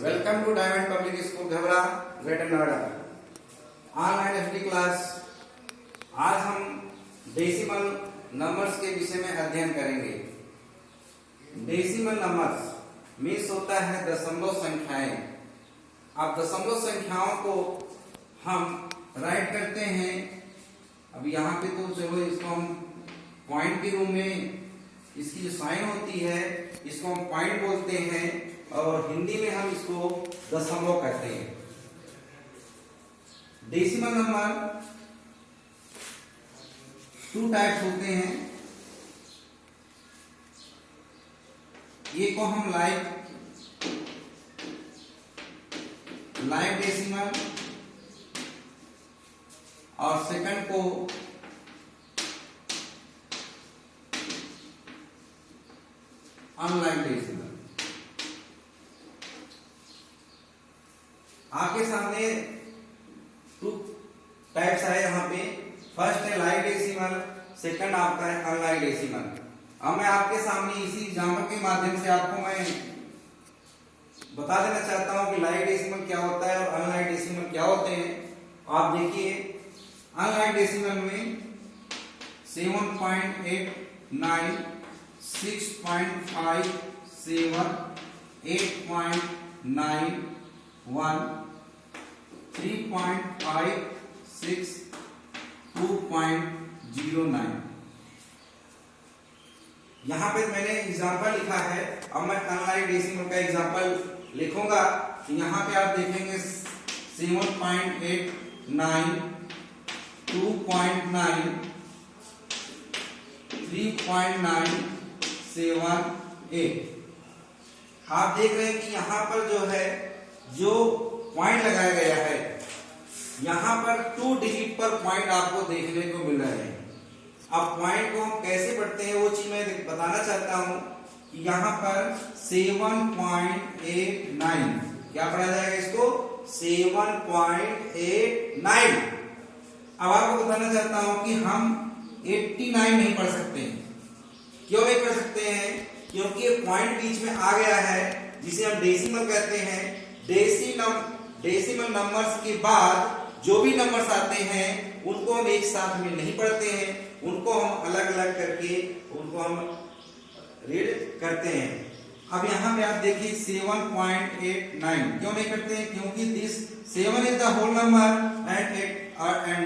Welcome to Diamond Public School घबरा Greater Noida online F D class. आज हम डेसिमल नंबर्स के विषय में अध्ययन करेंगे। डेसिमल नंबर्स मीन्स होता है दशमलव संख्याएं। अब दशमलव संख्याओं को हम राइट करते हैं। अब यहाँ पे तो चलो इसको हम पॉइंट के रूप में, इसकी जो साइन होती है इसको हम पॉइंट बोलते हैं और हिंदी में हम इसको दशमलव कहते हैं। डेसिमल नंबर टू टाइप्स होते हैं। एक को हम लाइव डेसिमल और सेकंड को अनलाइव डेसिमल। आपके सामने टू टाइप्स है यहाँ पे। फर्स्ट है लाइव डेसिमल, सेकंड आपका है अनलाइव डेसिमल। अब मैं आपके सामने इसी एग्जाम्पल के माध्यम से आपको मैं बता देना चाहता हूँ कि लाइव डेसिमल क्या होता है और अनलाइव डेसिमल क्या होते हैं। आप देखिए, अनलाइव डेसिमल में 7.89, 6.5, 7, 8.9, 1, 3.5, 6, 2.09। यहां पे मैंने एग्जांपल लिखा है। अब मैं अनलाइव डेसिमल का एग्जांपल लिखूंगा। यहां पे आप देखेंगे 7.89, 2.9, 3.9, 7, 8। आप देख रहे हैं कि यहां पर जो है जो पॉइंट लगाया गया है, यहां पर 2 डिजिट पर पॉइंट आपको देखने को मिल रहे हैं। अब पॉइंट को हम कैसे पढ़ते हैं वो चीज मैं बताना चाहता हूं कि यहां पर 7.89 क्या पढ़ा जाएगा इसको 7.89। अब आपको बताना चाहता हूं कि हम 89 नहीं पढ़ सकते। क्यों नहीं पढ़ सकते हैं? क्योंकि ये पॉइंट बीच में आ गया है जिसे हम डेसिमल कहते हैं। डेसिमल नंबर्स के बाद जो भी नंबर्स आते हैं उनको हम एक साथ में नहीं पढ़ते हैं, उनको हम अलग अलग करके उनको हम रीड करते हैं। अब यहाँ पे आप देखिए 7.89 क्यों नहीं करते हैं? क्योंकि this 7 is the whole number and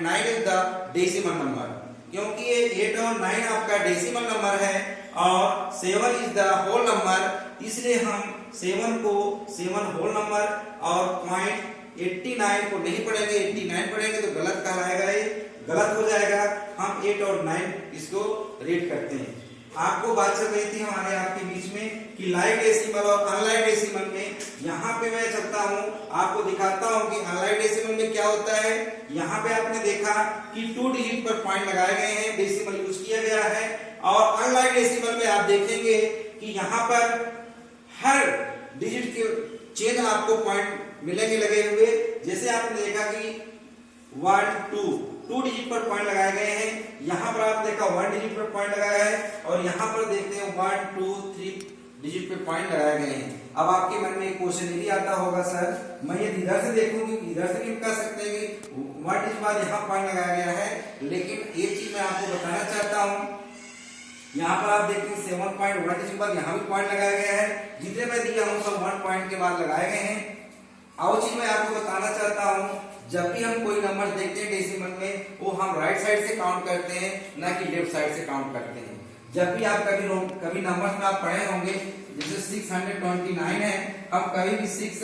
9 is the decimal number. क्योंकि ये 8 और 9 आपका डेसिमल नंबर है और 7 इज द होल नंबर, इसलिए हम 7 को 7 होल नंबर और पॉइंट 89 को नहीं पढ़ेंगे। 89 पढ़ेंगे तो गलत कहलाएगा, ये गलत हो जाएगा। हम 8 और 9 इसको रीड करते हैं। आपको बात चल रही थी हमारे आपके बीच में कि लाइव डेसिमल और अनलाइव डेसिमल में। यहाँ पे मैं चलता हूँ, आपको दिखाता हूँ कि अनलाइव डेसिमल में क्या होता है। यहाँ पे आपने देखा कि 2 डिजिट पर पॉइंट लगाए गए हैं, डेसिमल यूज किया गया है। और अनलाइव डेसिमल में आप देखेंगे कि यहाँ पर हर डिजिट के चेंज आपको पॉइंट मिलेंगे लगे हुए। जैसे आपने देखा कि 1, 2 डिजिट पर पॉइंट लगाए गए हैं। यहाँ पर आप देखा 1 डिजिट पर पॉइंट लगाया है और यहाँ पर देखते हैं 1, 2, 3 डिजिट पर पॉइंट लगाए गए हैं। अब आपके मन में एक क्वेश्चन यदि आता होगा, सर मैं ये इधर से देखूंगी, इधर से भी कह सकते हैं कि 1 डिजिट बाद यहाँ पॉइंट लगाया गया है। लेकिन एक चीज मैं आपको बताना चाहता हूँ, यहाँ पर आप देखते हैं 7.1 डिजिट बाद यहाँ भी पॉइंट लगाया गया है। जितने मैं दिया हूँ सब 1 पॉइंट के बाद लगाए गए हैं। और चीज मैं आपको बताना चाहता हूँ, जब भी हम कोई नंबर देखते हैं डेसिमल में, वो हम राइट साइड से काउंट करते हैं, ना कि लेफ्ट साइड से काउंट करते हैं। जब भी आप कभी नंबर्स में आप पढ़े होंगे, जैसे 629 है, हम कभी भी 6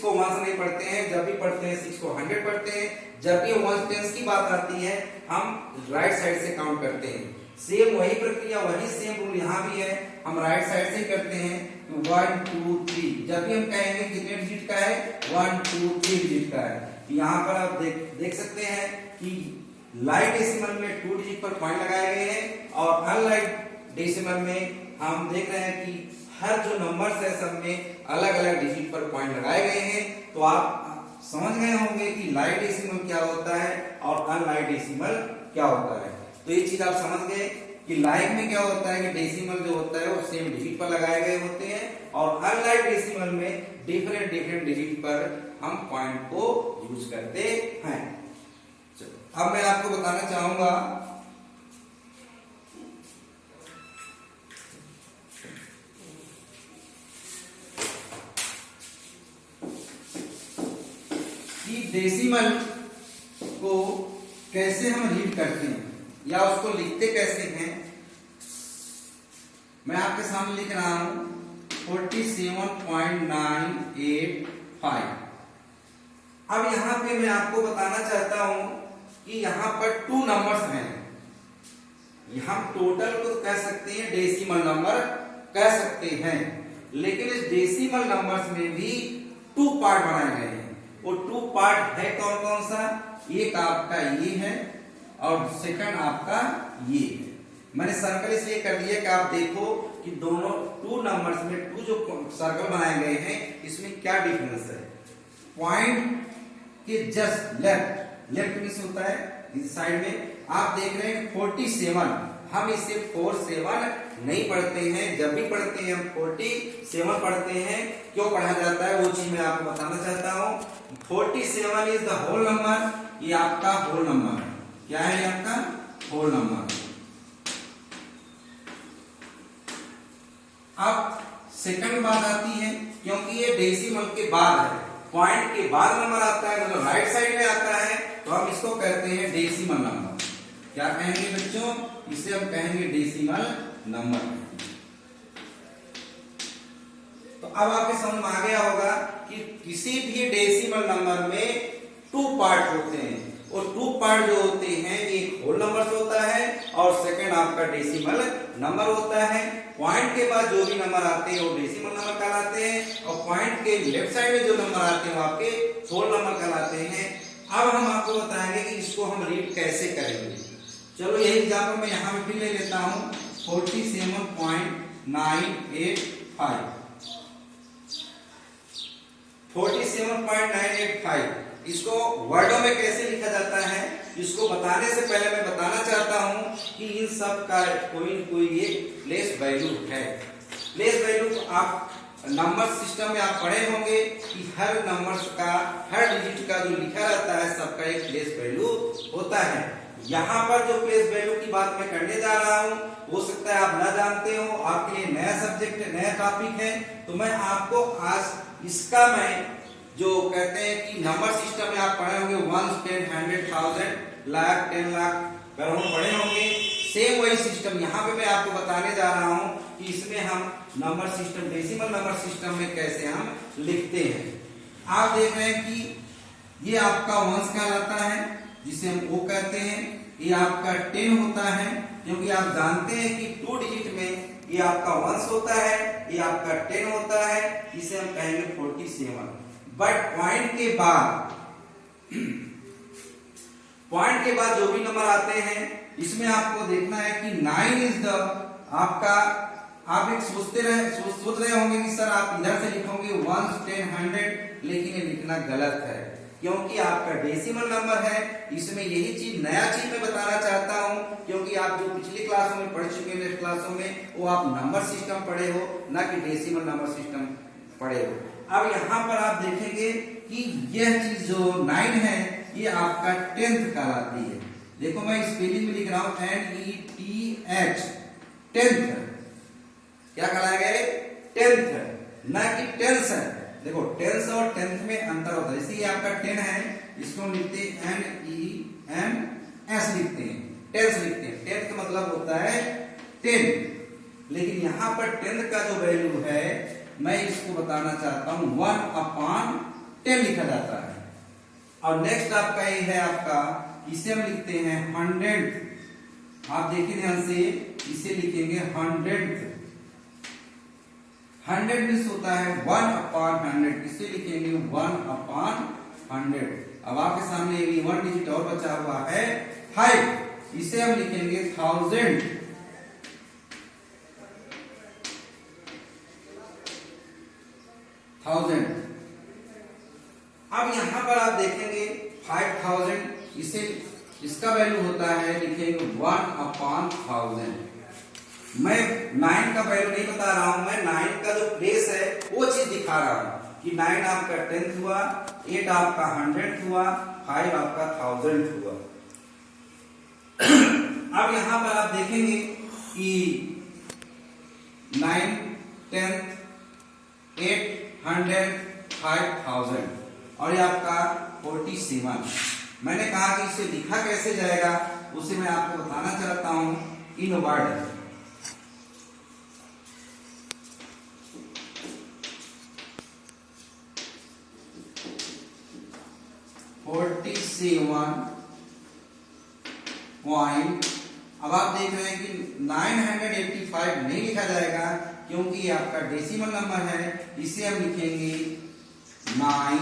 को 1 से नहीं पढ़ते हैं। जब भी पढ़ते हैं 6 को 100 पढ़ते हैं। जब भी 1 टेंस की बात आती है हम राइट साइड से काउंट करते हैं। सेम वही प्रक्रिया, वही सेम रूल यहाँ भी है, हम राइट साइड से करते हैं। 1, 2, 3 जब भी हम कहेंगे कितने डिजिट का है, 1, 2, 3 डिजिट का है। यहाँ पर आप देख सकते हैं कि लाइव डेसिमल में 2 डिजिट पर पॉइंट लगाए गए हैं और अनलाइव डेसिमल में हम देख रहे हैं कि हर जो नंबर्स है सब में अलग अलग डिजिट पर पॉइंट लगाए गए हैं। तो आप समझ गए होंगे कि लाइव डेसिमल क्या होता है और अनलाइव डेसिमल क्या होता है। तो ये चीज आप समझ गए। कि लाइक में क्या होता है कि डेसिमल जो होता है वो सेम डिजिट पर लगाए गए होते हैं और अनलाइक डेसिमल में डिफरेंट डिफरेंट डिजिट पर हम पॉइंट को यूज करते हैं। चलो अब मैं आपको बताना चाहूंगा कि डेसिमल को कैसे हम रीड करते हैं या उसको लिखते कैसे हैं। मैं आपके सामने लिख रहा हूं 47.985। अब यहां पे मैं आपको बताना चाहता हूं कि यहां पर 2 नंबर्स हैं। हम टोटल को कह सकते हैं, डेसिमल नंबर कह सकते हैं, लेकिन इस डेसिमल नंबर्स में भी 2 पार्ट बनाए गए हैं। वो 2 पार्ट है कौन कौन सा? एक आपका ये है और सेकंड आपका ये है। मैंने सर्कल इसलिए कर दिया कि आप देखो कि दोनों 2 नंबर्स में 2 जो सर्कल बनाए गए हैं इसमें क्या डिफरेंस है। पॉइंट के जस्ट लेफ्ट मींस होता है इस साइड में आप देख रहे हैं 47। हम इसे 47 नहीं पढ़ते हैं, जब भी पढ़ते हैं हम 47 पढ़ते हैं। क्यों पढ़ा जाता है वो चीज मैं आपको बताना चाहता हूं। 47 इज द होल नंबर, ये आपका होल नंबर है। क्या है आपका होल नंबर। अब सेकंड बात आती है, क्योंकि ये डेसिमल के बाद है, पॉइंट के बाद नंबर आता है, मतलब राइट साइड में आता है, तो हम इसको कहते हैं डेसिमल नंबर। क्या कहेंगे बच्चों? इसे हम कहेंगे डेसिमल नंबर। तो अब आपके समझ में आ गया होगा कि किसी भी डेसिमल नंबर में 2 पार्ट होते हैं और 2 पार्ट जो होते हैं एक होल नंबर होता है और सेकंड आपका डेसिमल नंबर होता है। पॉइंट के बाद जो भी नंबर आते हैं वो डेसिमल नंबर कहलाते हैं और पॉइंट के लेफ्ट साइड में जो नंबर आते हैं वो आपके होल नंबर कहलाते हैं। अब हम आपको बताएंगे कि इसको हम रीड कैसे करेंगे। चलो यही एग्जाम्पल मैं यहां पे फिर ले लेता हूं 47.985। 47.985 इसको वर्डों में कैसे लिखा जाता है, इसको बताने से पहले मैं बताना चाहता हूं कि इन सब का कोई कोई एक प्लेस वैल्यू है। प्लेस वैल्यू आप नंबर सिस्टम में आप पढ़े होंगे कि हर नंबर्स का, हर डिजिट का जो लिखा रहता है सबका एक प्लेस वैल्यू होता है। यहाँ पर जो प्लेस वैल्यू की बात मैं करने जा रहा हूँ हो सकता है आप ना जानते हो, आपके लिए नया सब्जेक्ट है, नया टॉपिक है, तो मैं आपको आज इसका मैं जो कहते हैं कि नंबर सिस्टम में आप पढ़े होंगे 1, 10, 100, 1000, लाख, 10 लाख करोड़ पढ़े होंगे। सेम वही सिस्टम यहाँ पे मैं आपको बताने जा रहा हूँ कि इसमें हम number system, decimal number system में कैसे हम लिखते हैं। आप देख रहे हैं कि ये आपका वंश कहलाता है जिसे हम O कहते हैं। ये आपका 10 होता है क्योंकि आप जानते हैं कि 2 डिजिट में ये आपका वंश होता है, ये आपका 10 होता है, इसे हम कहेंगे 47। बट पॉइंट के बाद जो भी नंबर आते हैं इसमें आपको देखना है कि 9 इज द आपका। आप एक सोच रहे होंगे कि सर आप इधर से लिखोगे 1, 10, 100, लेकिन ये लिखना गलत है क्योंकि आपका डेसिमल नंबर है। इसमें यही चीज, नया चीज मैं बताना चाहता हूं क्योंकि आप जो पिछली क्लासों में पढ़ चुके हैं, नेक्स्ट क्लासों में, वो आप नंबर सिस्टम पढ़े हो, ना कि डेसिमल नंबर सिस्टम पढ़े हो। अब यहाँ पर आप देखेंगे कि यह चीज जो 9 है ये आपका 10th कहलाती है। देखो मैं स्पेलिंग में लिख रहा हूं NETH, 10th। क्या कहलाएगा? 10th, ना कि 10th है। देखो 10th और 10th में अंतर होता है। इसी आपका 10 है, इसको हम लिखते हैं NEMS लिखते हैं, 10th लिखते हैं। 10th का मतलब होता है 10, लेकिन यहाँ पर 10th का जो वैल्यू है मैं इसको बताना चाहता हूं 1/10 लिखा जाता है। और नेक्स्ट आपका ये है आपका, इसे हम लिखते हैं 100th। आप देखिए ध्यान से, इसे लिखेंगे 100th। 100 मीन्स होता है 1/100, इसे लिखेंगे 1/100। अब आपके सामने ये 1 डिजिट और बचा हुआ है 5, इसे हम लिखेंगे 1000। अब यहां पर आप देखेंगे 5000, इसे इसका वैल्यू होता है, लिखेंगे 1/1000। मैं 9 का वैल्यू नहीं बता रहा हूं, मैं 9 का जो प्लेस है वो चीज दिखा रहा हूं कि 9 आपका 10th हुआ, 8 आपका 100th हुआ, 5 आपका 1000th हुआ। अब यहां पर आप देखेंगे कि 9, 10, 8, 100, 5000 और ये आपका 47। मैंने कहा कि इसे लिखा कैसे जाएगा, उसे मैं आपको बताना चाहता हूं इन वर्ड। पॉइंट। अब आप देख रहे हैं कि 985 नहीं लिखा जाएगा क्योंकि ये आपका डेसिमल नंबर है। इसे हम लिखेंगे 9,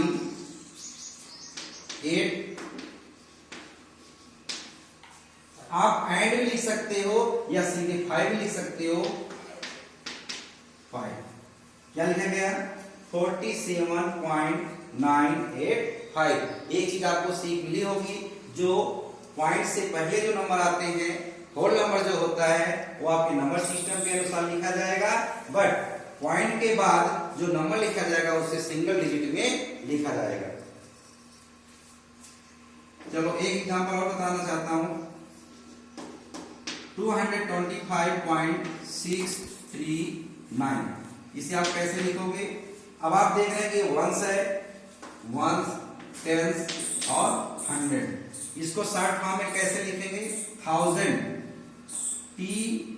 8। आप एंड भी लिख सकते हो या सीधे 5 भी लिख सकते हो। 5 क्या लिखा गया? 47.985। एक चीज आपको सीख मिली होगी, जो पॉइंट से पहले जो नंबर आते हैं, होल नंबर जो होता है वो आपके नंबर सिस्टम के अनुसार लिखा जाएगा, बट पॉइंट के बाद जो नंबर लिखा जाएगा उसे सिंगल डिजिट में लिखा जाएगा। चलो एक एग्जांपल और बताना चाहता हूं। 225.639, इसे आप कैसे लिखोगे? अब आप देख रहे हैं कि वंस है, वंस, टेंस और 100। इसको शॉर्ट फॉर्म में कैसे लिखेंगे? 1000, TDH,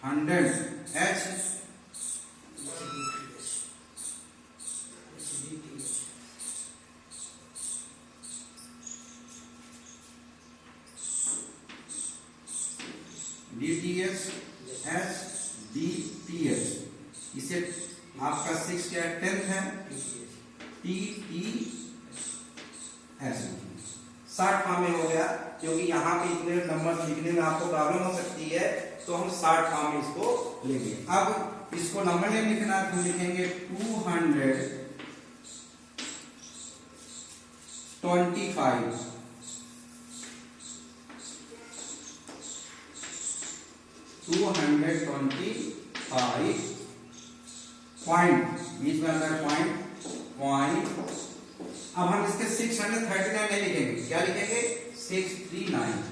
100, H, DTH, H, DTH। इसे आपका 6 क्या 10th है, TTH। शॉर्ट फॉर्म में हो गया, क्योंकि यहाँ पे इतने नंबर लिखने में आपको प्रॉब्लम हो सकती है, तो हम शॉर्ट फॉर्म में इसको लेंगे। अब इसको नंबर नहीं लिखना, हम लिखेंगे 225 पॉइंट, बीच में आता है पॉइंट। अब हम इसके 639 नहीं लिखेंगे, क्या लिखेंगे? 639।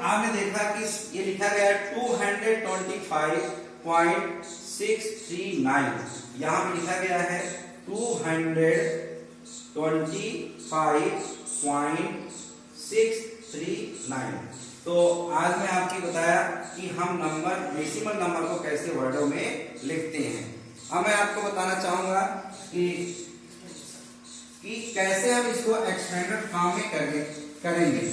आपने देखा कि ये लिखा गया 225.639, यहां पे लिखा गया है 225.639। तो आज मैं आपको बताया कि हम नंबर, डेसिमल नंबर को कैसे वर्डों में लिखते हैं। अब मैं आपको बताना चाहूंगा कि कैसे हम इसको एक्सपेंडेड फॉर्म में करेंगे।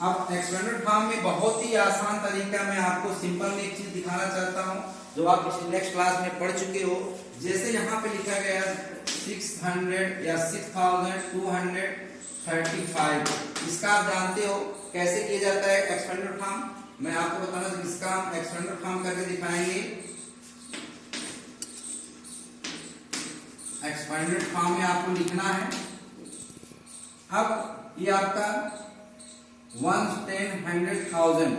अब एक्सपेंडेड फॉर्म में बहुत ही आसान तरीका मैं आपको सिंपल में एक चीज दिखाना चाहता हूं, जो आप नेक्स्ट क्लास में पढ़ चुके हो। जैसे यहाँ पे लिखा गया 600 या 6235, इसका आप जानते हो कैसे किया जाता है एक्सपेंडेड फॉर्म। मैं आपको बताना, इसका हम एक्सपेंडेड फॉर्म करके दिखाएंगे। एक्सपेंडेड फॉर्म में आपको लिखना है। अब ये आपका 1, 10, 100, 1000,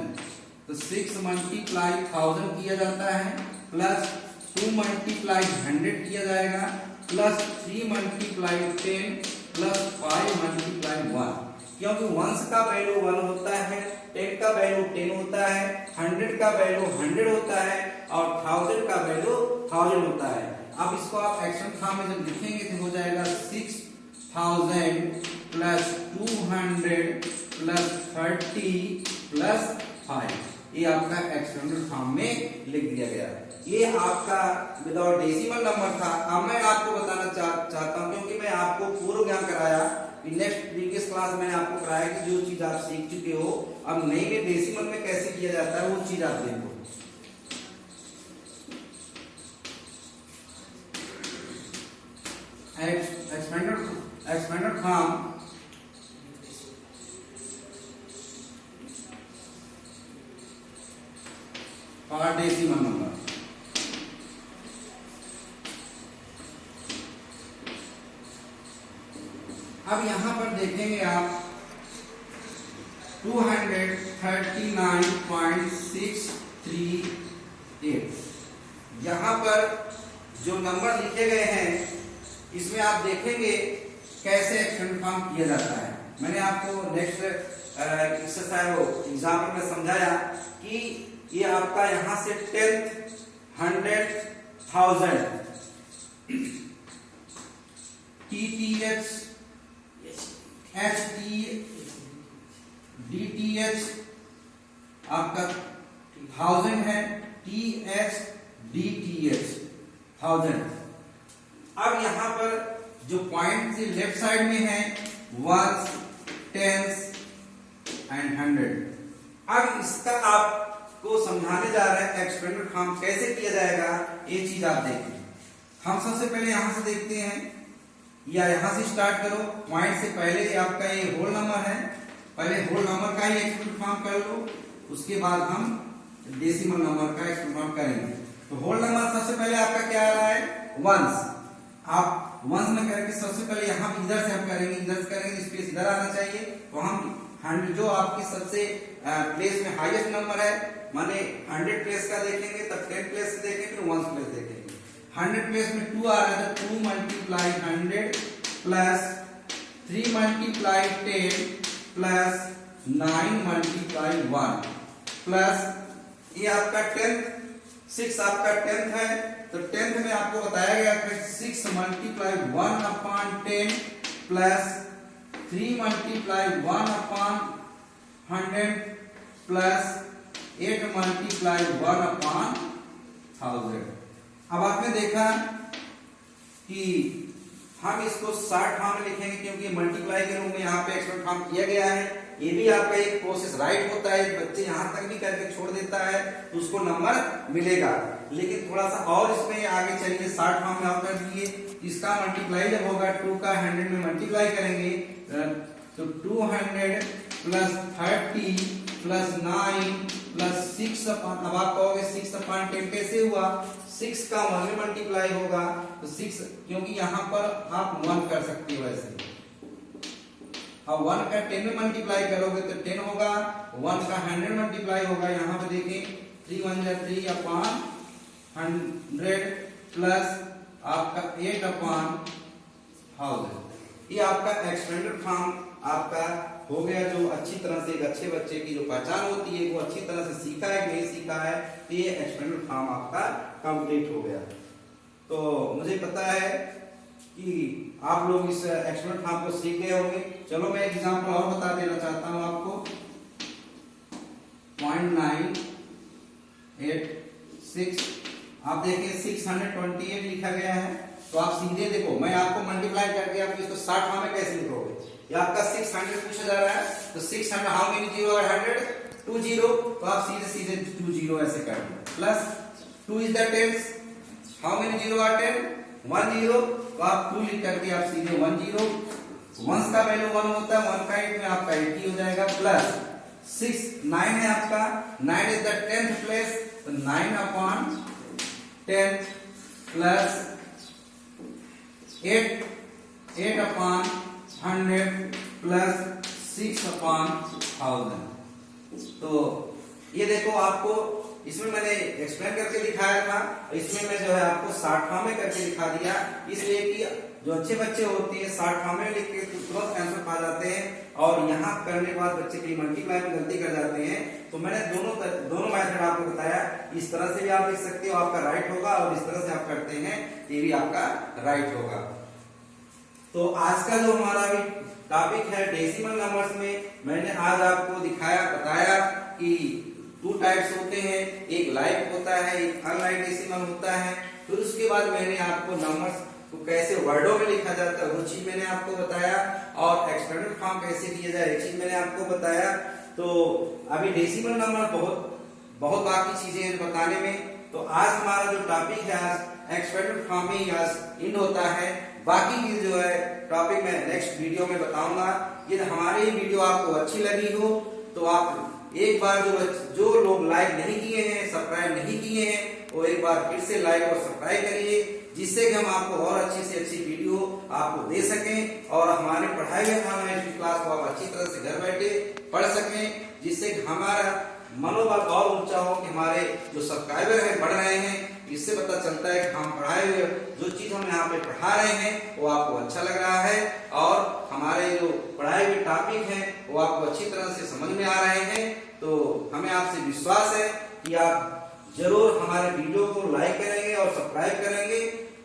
तो 6 मल्टीप्लाई 1000 किया जाता है, प्लस 2 मल्टीप्लाई 100 किया जाएगा, प्लस 3 मल्टीप्लाई 10, प्लस 5 मल्टीप्लाई 1। क्योंकि 1 का वैल्यू 1 होता है, 10 का वैल्यू 10 होता है, 100 का वैल्यू 100 होता है और 1000 का वैल्यू 1000 होता है। अब इसको आप एक्शन फॉर्म में जब लिखेंगे तो हो जाएगा 6000 प्लस 200 प्लस 30 प्लस 5। ये आपका एक्सपेंडेड फॉर्म में लिख दिया गया है। ये आपका विदाउट डेसिमल नंबर था। अब मैं आपको बताना चाहता हूं, क्योंकि मैं आपको पूर्व ज्ञान कराया, नेक्स्ट प्रीवियस क्लास मैंने आपको कराया कि जो चीज आप सीख चुके हो, अब नई में डेसिमल में कैसे किया जाता है वो चीज आप देखो। एक्सपेंडेड फॉर्म और डेसिमल नंबर। अब यहां पर देखेंगे आप 239.638। यहां पर जो नंबर लिखे गए हैं इसमें आप देखेंगे कैसे एक्सटेंडेड फॉर्म किया जाता है। मैंने आपको नेक्स्ट एक्सरसाइज एग्जाम्पल में समझाया कि ये आपका यहां से 10th 100 1000 TTH HT DTH आपका 1000 है, TH DTH 1000। अब यहां पर जो पॉइंट लेफ्ट साइड में है 1s 10s एंड 100। अब इसका आपको समझाने जा रहे हैं एक्सपेंडेड फॉर्म कैसे किया जाएगा। ये चीज आप देखिए। हम सबसे पहले यहां से देखते हैं या यहां से स्टार्ट करो। पॉइंट से पहले आपका ये होल नंबर है, पहले होल नंबर का ही एक्सपेंडेड फॉर्म कर लो, उसके बाद हम डेसिमल नंबर का एक्सपेंडेड फॉर्म करेंगे। तो होल नंबर सबसे पहले आपका क्या आ रहा है 1s। आप 1s में करके सबसे पहले यहां इधर से हम करेंगे, इधर से करेंगे, स्पेस इधर आना चाहिए। तो हम 100 जो आपकी सबसे प्लेस में हाईएस्ट नंबर है, माने 100 प्लेस का देखेंगे, तब 10 प्लेस देखेंगे, फिर 1s प्लेस देखेंगे। 100 प्लेस में 2 आ रहा है तो 2 multiply 100 plus 3 multiply 10 plus 9 multiply 1 plus ये आपका 10th 6 आपका 10th है। तो 10th में आपको बताया गया कि 6 multiply 1 upon 10 plus 3 multiply 1 upon 100 plus 8 multiply 1 upon 1000। अब आपने देखा कि हम इसको शॉर्ट फॉर्म में लिखेंगे क्योंकि मल्टीप्लाई के रूप में यहाँ पे एक्सपेंड फॉर्म किया गया है। ये भी आपका एक प्रोसेस राइट होता है, बच्चे यहाँ तक भी करके छोड़ देता है तो उसको नंबर मिलेगा। लेकिन थोड़ा सा और इसमें आगे चलिए, शॉर्ट फॉर्म में आप कर दीजिए। इसका मल्टीप्लाई जब होगा 2 का 100 में मल्टीप्लाई करेंगे तो 200 प्लस 30 प्लस 9 प्लस 6 अपॉन, अब आप कहोगे 6 अपॉन 10 कैसे हुआ, 6 का 1 में मल्टीप्लाई होगा तो 6, क्योंकि यहाँ पर आप 1 कर सकते हो ऐसे। अब 1 का 10 में मल्टीप्लाई करोगे तो 10 होगा, 1 का 100 मल्टीप्लाई होगा, यहाँ पे देखें 3 1 3 अपॉन 100 प्लस आपका 8 अपॉन 1000। ये आपका एक्सपेंडेड फॉर्म आपका हो गया, जो अच्छी तरह से एक अच्छे बच्चे की जो पहचान होती है वो अच्छी तरह से सीखा है कि नहीं सीखा है, तो ये एक्सपेंडेड फॉर्म आपका कंप्लीट हो गया। तो मुझे पता है कि आप लोग इस एक्सपेंडेड फॉर्म को सीख गए होंगे। चलो मैं एक एग्जांपल और बता देना चाहता हूं आपको। 0.986 आप देखिए 628 लिखा गया है। तो आप सीधे देखो, मैं आपको मल्टीप्लाई करके आप इसको 60 फॉर्म में कैसे लिखोगे। ये आपका 600 पूछा जा रहा है तो 600 हाउ मेनी जीरो और 100 2 जीरो, तो आप सीधे सीधे 2 जीरो ऐसे कर दो। Plus 2 is the tens, how many zero are 10 1 zero, तो आप 2 लिख करके आप सीधे 1 जीरो, 1 का वैल्यू 1 होता है, 1 का 8 में आपका 80 हो जाएगा। प्लस 6 9 है आपका, 9 इज द 10th प्लेस, तो 9 upon 10 plus 8 upon 100 plus 6 upon 1000। तो ये देखो, आपको इसमें मैंने एक्सप्लेन करके दिखाया था, इसमें मैं जो है आपको शॉर्ट फॉर्म में करके दिखा दिया, इसलिए कि जो अच्छे बच्चे होते हैं शॉर्ट फॉर्म में लिख के तुरंत आंसर पा जाते हैं, और यहाँ करने के बाद बच्चे कहीं मल्टीप्लाई में गलती कर जाते हैं। तो मैंने दोनों मेथड आपको बताया, इस तरह से भी आप लिख सकते हो, आपका राइट होगा, और इस तरह से आप करते हैं ये भी आपका राइट होगा। तो आज का जो हमारा भी टॉपिक है डेसिमल नंबर्स में, मैंने आज आपको दिखाया बताया कि 2 टाइप्स होते हैं, एक लाइक होता है, एक अनलाइक डेसिमल होता है। फिर उसके बाद मैंने आपको नंबर्स को कैसे वर्डों में लिखा जाता है वो चीज मैंने आपको बताया, और एक्सपेंडेड फॉर्म कैसे किया जाए एक चीज मैंने आपको बताया। तो अभी डेसिमल नंबर बहुत बाकी चीजें हैं बताने में। तो आज हमारा जो टॉपिक है आज एक्सपेंडेड फॉर्म में आज एंड होता है। बाकी की जो है टॉपिक मैं नेक्स्ट वीडियो में बताऊंगा। यदि हमारी वीडियो आपको अच्छी लगी हो तो आप एक बार जो लोग लाइक नहीं किए हैं, सब्सक्राइब नहीं किए हैं, वो एक बार फिर से लाइक और सब्सक्राइब करिए, जिससे कि हम आपको और अच्छी से अच्छी वीडियो आपको दे सकें और हमारे पढ़ाई हुए ऑनलाइन क्लास को आप अच्छी तरह से घर बैठे पढ़ सकें, जिससे कि हमारा मनोबल और ऊंचा हो कि हमारे जो सब्सक्राइबर हैं बढ़ रहे हैं। इससे पता चलता है कि हम पढ़ाए हुए जो चीज हम यहाँ पे पढ़ा रहे हैं वो आपको अच्छा लग रहा है और हमारे जो पढ़ाए हुए टॉपिक हैं वो आपको अच्छी तरह से समझ में आ रहे हैं। तो हमें आपसे विश्वास है कि आप जरूर हमारे वीडियो को लाइक करेंगे और सब्सक्राइब करेंगे।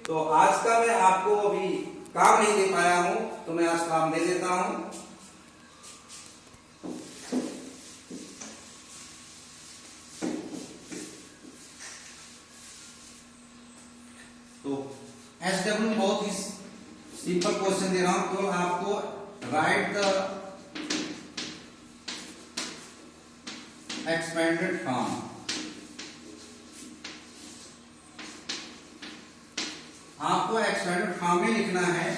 तो आज का मैं आपको अभी काम नहीं दे पाया हूं, तो मैं आज काम दे देता हूं। तो SW में बहुत ही सिंपल क्वेश्चन दे रहा हूं, तो आपको राइट द एक्सपेंडेड फॉर्म। आपको एक्सपेंडेड फॉर्म में लिखना है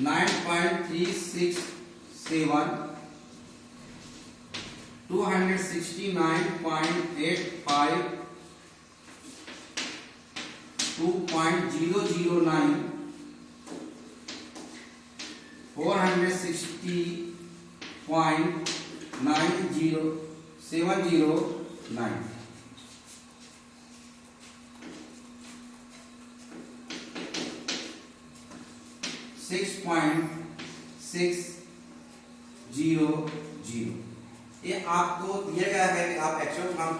9.367 269.85 2.009 460.90709 6.600। ये आपको दिया गया है कि आप एक्चुअल फॉर्म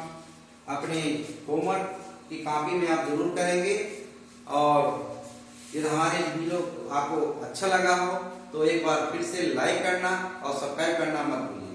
अपने होमवर्क की कॉपी में आप जरूर करेंगे। और यदि हमारे वीडियो आपको अच्छा लगा हो तो एक बार फिर से लाइक करना और सब्सक्राइब करना मत भूलिए।